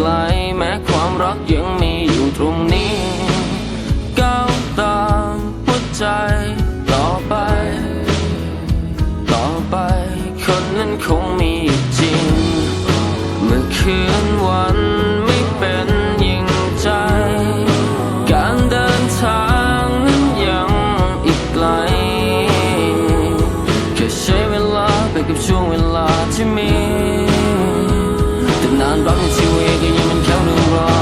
ไกลแม้ความรักยังมีอยู่ตรงนี้ก้าวตามหัวใจต่อไปคนนั้นคงมีจริงเมื่อคืนวันไม่เป็นยิ่งใจการเดินทางนั้นยังอีกไกลแค่ใช้เวลาไปกับช่วงเวลาที่มีแต่นานรักในชีวิตก็ยังมันแค่เรื่องรอ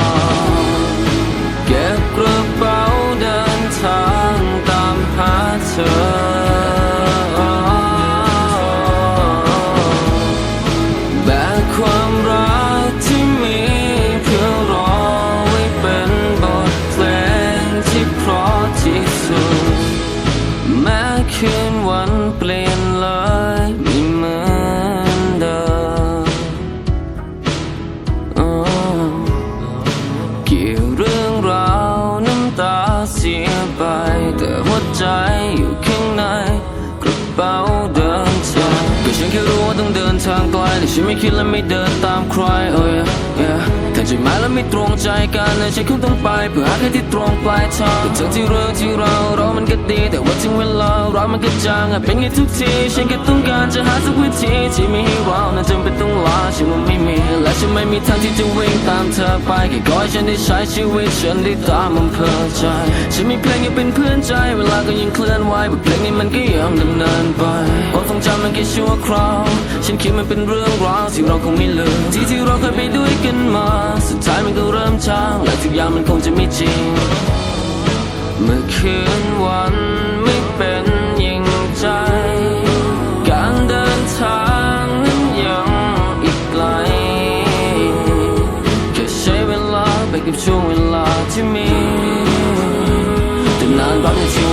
เก็บกระเป๋าเดินทางตามหาเธอความรักที่มีเพื่อรอไว้เป็นบทเพลงที่เพราะที่สุดแม้คืนวันเปลี่ยนเลยไม่เหมือนเดิมเกี่ยวเรื่องราวน้ำตาเสียไปแต่หัวใจอยู่ข้างในกระเป๋าเดินทางก็ฉันแค่รู้ว่าต้องเดินทางไกลแต่ฉันไม่คิดและไม่เดินตามใครถ้าใจหมายและไม่ตรงใจกันฉันคงต้องไปเพื่อหาแค่ที่ตรงปลายทางทั้งที่เรื่องที่เรามันก็ดีแต่ว่าถึงเวลาเรามันก็จางเป็นไงทุกทีฉันก็ต้องการจะหาสักวิธีที่ไม่ให้เรานั้นจำเป็นต้องลาฉันว่าไม่มีและฉันไม่มีทางที่จะวิ่งตามเธอไปแค่ขอให้ฉันได้ใช้ชีวิตฉันได้ตามอำเภอใจฉันมีเพลงยังเป็นเพื่อนใจเวลาก็ยังเคลื่อนไหวบทเพลงนี้มันก็ยังดำเนินไปความทรงจำมันแค่ชั่วคราวฉันคิดมันเป็นเรื่องราวที่เราคงไม่ลืมที่เราเคยไปด้วยกันมาสุดท้ายมันก็เริ่มจางและทุกอย่างมันคงจะไม่จริงเมื่อคืนวันไม่เป็นยิ่งใจการเดินทางนั้นยังอีกไกลแค่ใช้เวลาไปกับช่วงเวลาที่มีแต่นานรักในชี